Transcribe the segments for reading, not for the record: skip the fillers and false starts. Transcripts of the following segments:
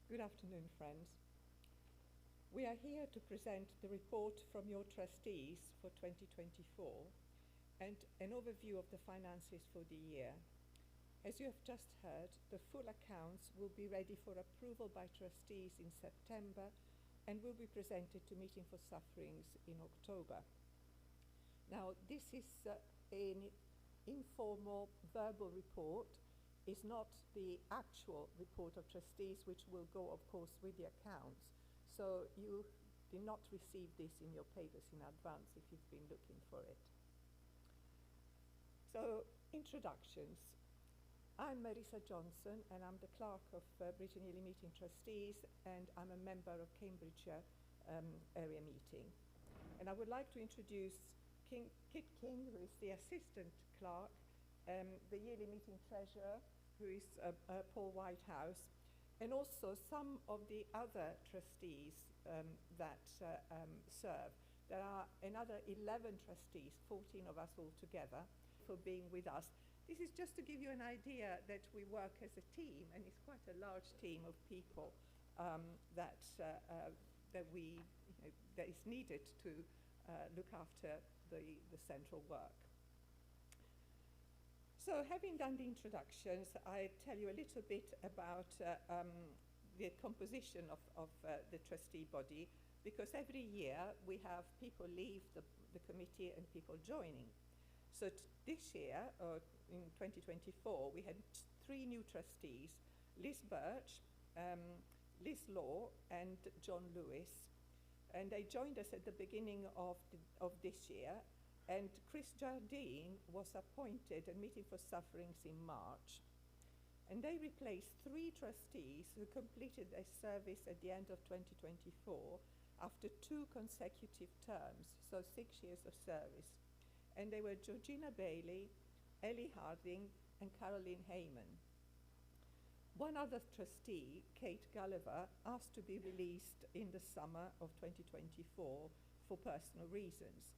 Good afternoon, friends. We are here to present the report from your trustees for 2024 and an overview of the finances for the year. As you have just heard, the full accounts will be ready for approval by trustees in September and will be presented to Meeting for Sufferings in October. Now, this is an informal verbal report. Is not the actual report of trustees, which will go, of course, with the accounts. So you did not receive this in your papers in advance if you've been looking for it. So, introductions. I'm Marisa Johnson, and I'm the clerk of Bridge and Ely Meeting Trustees, and I'm a member of Cambridgeshire Area Meeting. And I would like to introduce Kit King, who is the assistant clerk, the Yearly Meeting Treasurer, who is Paul Whitehouse, and also some of the other trustees that serve. There are another 11 trustees, 14 of us altogether, for being with us. This is just to give you an idea that we work as a team, and it's quite a large team of people that is needed to look after the central work. So, having done the introductions, I tell you a little bit about the composition of the trustee body, because every year we have people leave the committee and people joining. So this year, in 2024, we had 3 new trustees, Liz Birch, Liz Law and John Lewis, and they joined us at the beginning of this year. And Chris Jardine was appointed at Meeting for Sufferings in March. And they replaced 3 trustees who completed their service at the end of 2024 after 2 consecutive terms, so 6 years of service. And they were Georgina Bailey, Ellie Harding, and Caroline Heyman. One other trustee, Kate Gulliver, asked to be released in the summer of 2024 for personal reasons.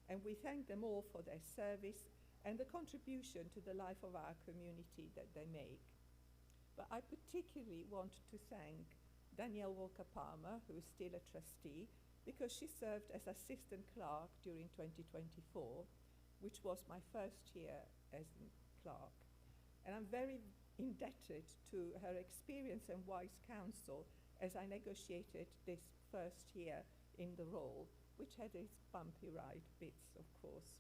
And we thank them all for their service and the contribution to the life of our community that they make. But I particularly want to thank Danielle Walker-Palmer, who is still a trustee, because she served as assistant clerk during 2024, which was my first year as clerk. And I'm very indebted to her experience and wise counsel as I negotiated this first year in the role, which had its bumpy ride bits, of course.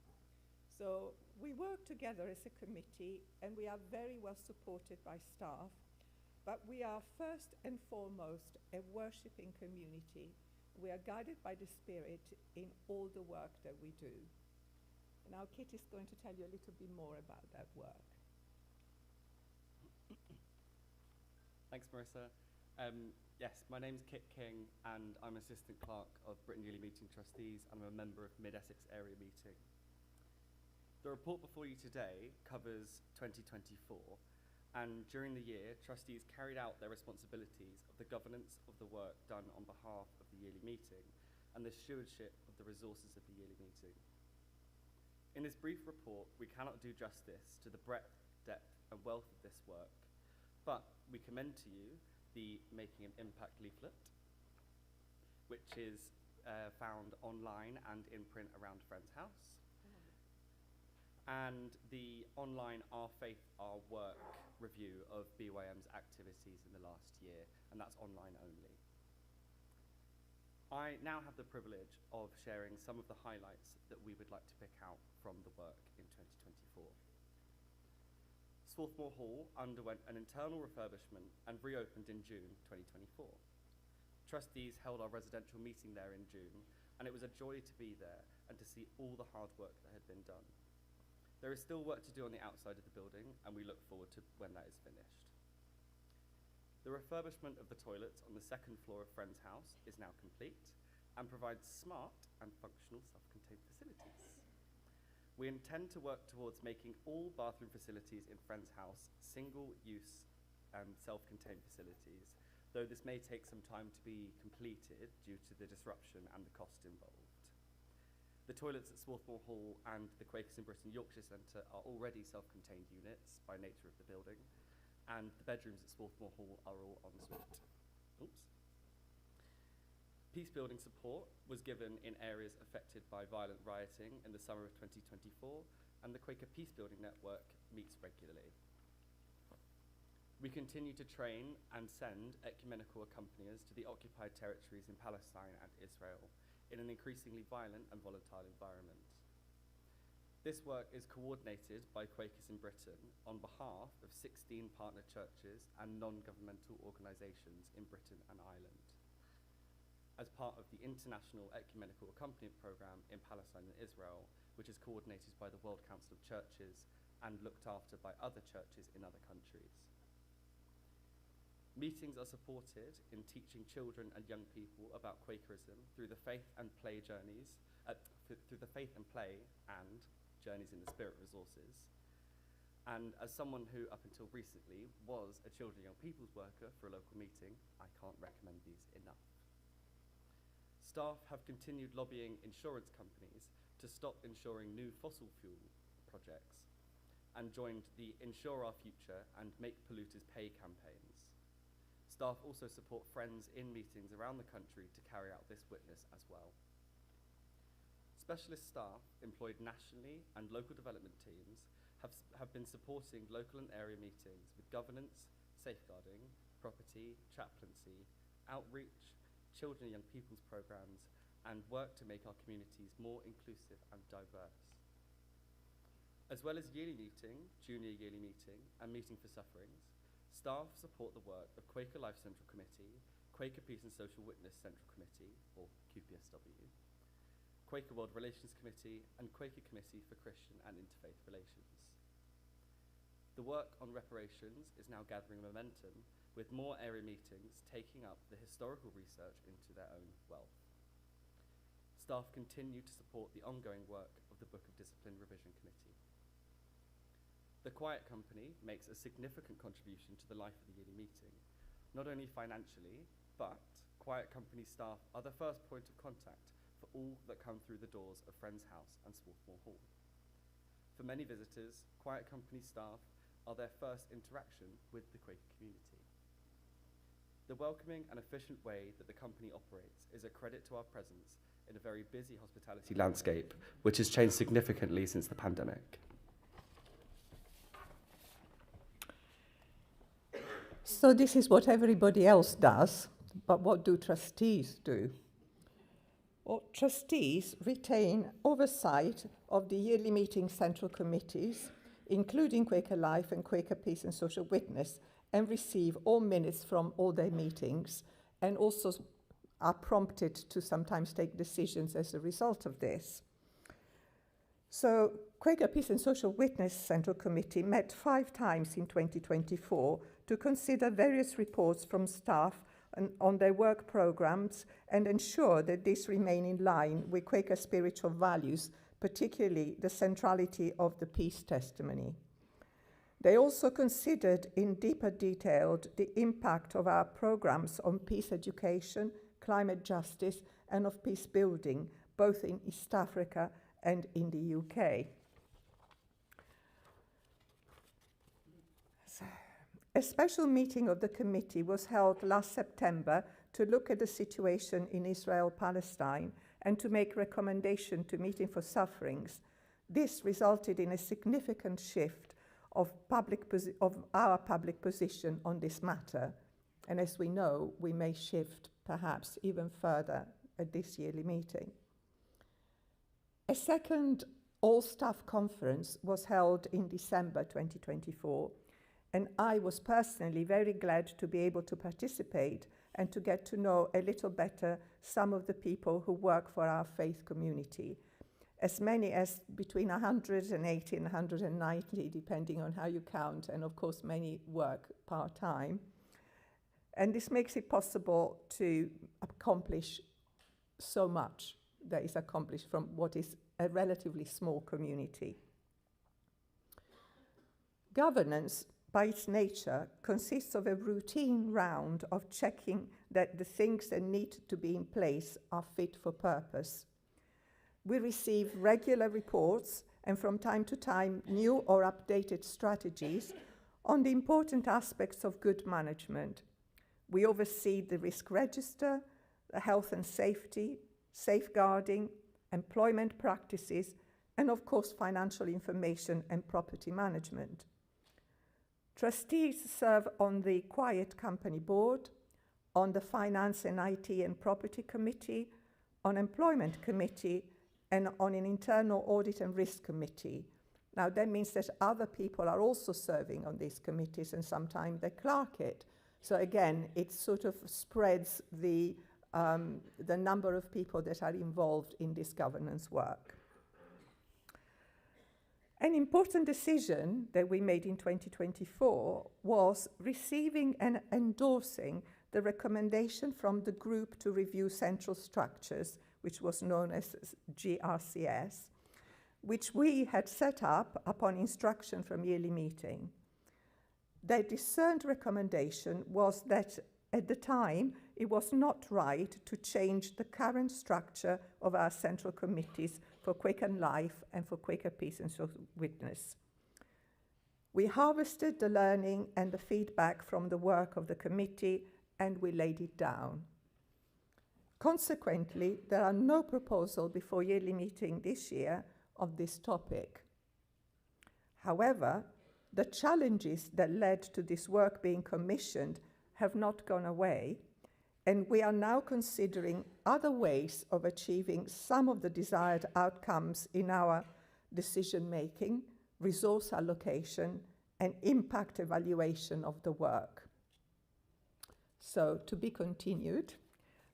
So we work together as a committee, and we are very well supported by staff, but we are first and foremost a worshipping community. We are guided by the Spirit in all the work that we do. Now Kit is going to tell you a little bit more about that work. Thanks, Marisa. Yes, my name's Kit King, and I'm Assistant Clerk of Bridge and Ely Meeting Trustees, and I'm a member of Mid-Essex Area Meeting. The report before you today covers 2024, and during the year, trustees carried out their responsibilities of the governance of the work done on behalf of the yearly meeting and the stewardship of the resources of the yearly meeting. In this brief report, we cannot do justice to the breadth, depth, and wealth of this work, but we commend to you the Making an Impact leaflet, which is found online and in print around Friends House, and the online Our Faith, Our Work review of BYM's activities in the last year, and that's online only. I now have the privilege of sharing some of the highlights that we would like to pick out from the work in 2024. Swarthmore Hall underwent an internal refurbishment and reopened in June 2024. Trustees held our residential meeting there in June, and it was a joy to be there and to see all the hard work that had been done. There is still work to do on the outside of the building, and we look forward to when that is finished. The refurbishment of the toilets on the 2nd floor of Friends House is now complete and provides smart and functional self-contained facilities. We intend to work towards making all bathroom facilities in Friends House single-use and self-contained facilities, though this may take some time to be completed due to the disruption and the cost involved. The toilets at Swarthmore Hall and the Quakers in Britain Yorkshire Centre are already self-contained units by nature of the building, and the bedrooms at Swarthmore Hall are all en suite. Oh, Peace-building support was given in areas affected by violent rioting in the summer of 2024, and the Quaker Peace-building network meets regularly. We continue to train and send ecumenical accompagners to the occupied territories in Palestine and Israel in an increasingly violent and volatile environment. This work is coordinated by Quakers in Britain on behalf of 16 partner churches and non-governmental organisations in Britain and Ireland, as part of the International Ecumenical Accompaniment Programme in Palestine and Israel, which is coordinated by the World Council of Churches and looked after by other churches in other countries. Meetings are supported in teaching children and young people about Quakerism through the faith and play journeys, through the faith and play and journeys in the spirit resources. And as someone who, up until recently, was a children and young people's worker for a local meeting, I can't recommend these enough. Staff have continued lobbying insurance companies to stop insuring new fossil fuel projects and joined the Insure Our Future and Make Polluters Pay campaigns. Staff also support friends in meetings around the country to carry out this witness as well. Specialist staff employed nationally and local development teams have been supporting local and area meetings with governance, safeguarding, property, chaplaincy, outreach, children and young people's programmes, and work to make our communities more inclusive and diverse. As well as yearly meeting, junior yearly meeting, and meeting for sufferings, staff support the work of Quaker Life Central Committee, Quaker Peace and Social Witness Central Committee, or QPSW, Quaker World Relations Committee, and Quaker Committee for Christian and Interfaith Relations. The work on reparations is now gathering momentum, with more area meetings taking up the historical research into their own wealth. Staff continue to support the ongoing work of the Book of Discipline Revision Committee. The Quiet Company makes a significant contribution to the life of the yearly meeting, not only financially, but Quiet Company staff are the first point of contact for all that come through the doors of Friends House and Swarthmore Hall. For many visitors, Quiet Company staff are their first interaction with the Quaker community. The welcoming and efficient way that the company operates is a credit to our presence in a very busy hospitality landscape, which has changed significantly since the pandemic. So this is what everybody else does, but what do trustees do? Well, trustees retain oversight of the yearly meeting central committees, including Quaker Life and Quaker Peace and Social Witness, and receive all minutes from all their meetings, and also are prompted to sometimes take decisions as a result of this. So Quaker Peace and Social Witness Central Committee met 5 times in 2024 to consider various reports from staff on their work programs and ensure that these remain in line with Quaker spiritual values, particularly the centrality of the peace testimony. They also considered in deeper detail the impact of our programs on peace education, climate justice, and of peace building, both in East Africa and in the UK. A special meeting of the committee was held last September to look at the situation in Israel-Palestine and to make recommendation to Meeting for Sufferings. This resulted in a significant shift of our public position on this matter. And as we know, we may shift perhaps even further at this yearly meeting. A second all-staff conference was held in December 2024, and I was personally very glad to be able to participate and to get to know a little better some of the people who work for our faith community. As many as between 180 and 190, depending on how you count, and of course many work part-time. And this makes it possible to accomplish so much that is accomplished from what is a relatively small community. Governance, by its nature, consists of a routine round of checking that the things that need to be in place are fit for purpose. We receive regular reports and from time to time new or updated strategies on the important aspects of good management. We oversee the risk register, the health and safety, safeguarding, employment practices, and of course financial information and property management. Trustees serve on the Quiet Company Board, on the Finance and IT and Property Committee, on Employment Committee, and on an Internal Audit and Risk Committee. Now that means that other people are also serving on these committees, and sometimes they clerk it. So again, it sort of spreads the number of people that are involved in this governance work. An important decision that we made in 2024 was receiving and endorsing the recommendation from the group to review central structures, which was known as GRCS, which we had set up upon instruction from yearly meeting. Their discerned recommendation was that at the time it was not right to change the current structure of our central committees for Quicken Life and for Quicker Peace and Social Witness. We harvested the learning and the feedback from the work of the committee, and we laid it down. Consequently, there are no proposals before yearly meeting this year of this topic. However, the challenges that led to this work being commissioned have not gone away, and we are now considering other ways of achieving some of the desired outcomes in our decision-making, resource allocation, and impact evaluation of the work. So, to be continued,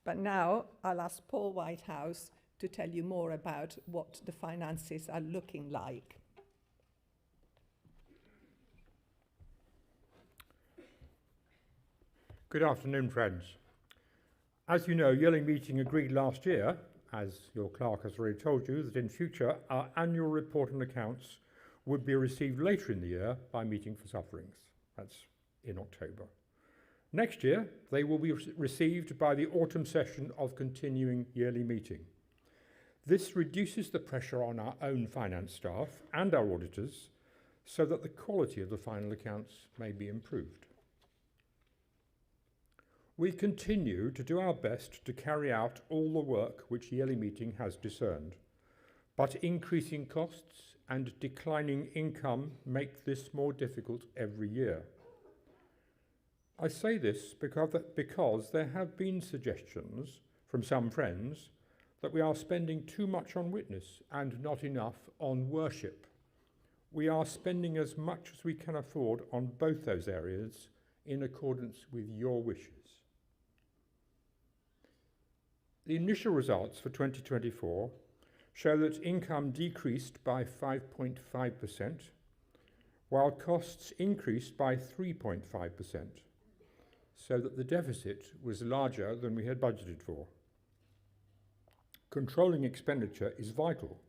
but now I'll ask Paul Whitehouse to tell you more about what the finances are looking like. Good afternoon, friends. As you know, yearly meeting agreed last year, as your clerk has already told you, that in future our annual report and accounts would be received later in the year by meeting for sufferings. That's in October. Next year, they will be received by the autumn session of continuing yearly meeting. This reduces the pressure on our own finance staff and our auditors so that the quality of the final accounts may be improved. We continue to do our best to carry out all the work which yearly meeting has discerned, but increasing costs and declining income make this more difficult every year. I say this because there have been suggestions from some friends that we are spending too much on witness and not enough on worship. We are spending as much as we can afford on both those areas in accordance with your wishes. The initial results for 2024 show that income decreased by 5.5%, while costs increased by 3.5%, so that the deficit was larger than we had budgeted for. Controlling expenditure is vital,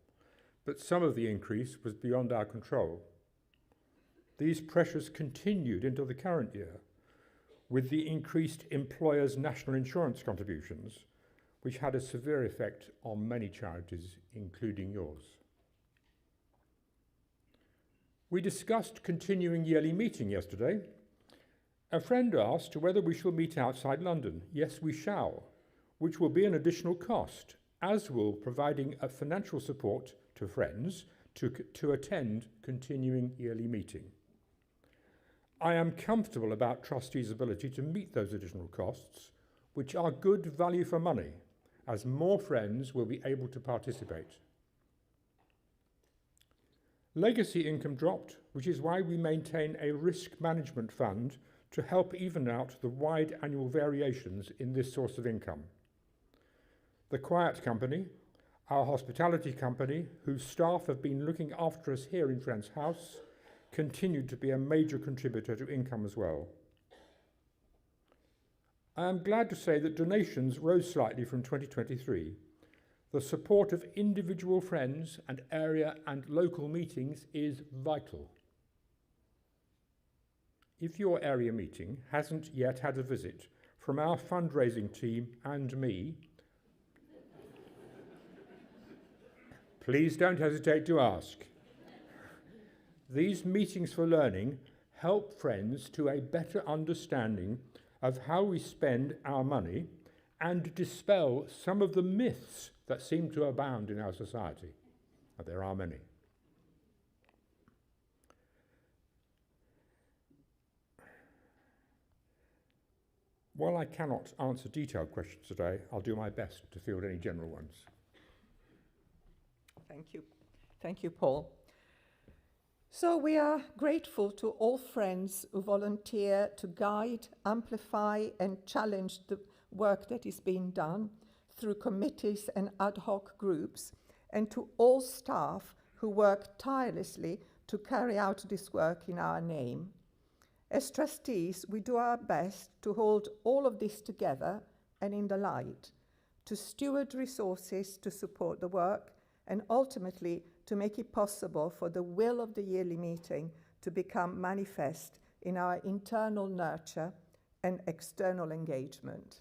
but some of the increase was beyond our control. These pressures continued into the current year, with the increased employers' national insurance contributions, which had a severe effect on many charities, including yours. We discussed continuing yearly meeting yesterday. A friend asked whether we shall meet outside London. Yes, we shall, which will be an additional cost, as will providing a financial support to friends to attend continuing yearly meeting. I am comfortable about trustees' ability to meet those additional costs, which are good value for money, as more friends will be able to participate. Legacy income dropped, which is why we maintain a risk management fund to help even out the wide annual variations in this source of income. The Quiet Company, our hospitality company, whose staff have been looking after us here in Friends House, continued to be a major contributor to income as well. I am glad to say that donations rose slightly from 2023. The support of individual friends and area and local meetings is vital. If your area meeting hasn't yet had a visit from our fundraising team and me, please don't hesitate to ask. These meetings for learning help friends to a better understanding of how we spend our money and dispel some of the myths that seem to abound in our society. And there are many. While I cannot answer detailed questions today, I'll do my best to field any general ones. Thank you. Thank you, Paul. So we are grateful to all friends who volunteer to guide, amplify and challenge the work that is being done through committees and ad hoc groups, and to all staff who work tirelessly to carry out this work in our name. As trustees, we do our best to hold all of this together and in the light, to steward resources to support the work, and ultimately to make it possible for the will of the yearly meeting to become manifest in our internal nurture and external engagement.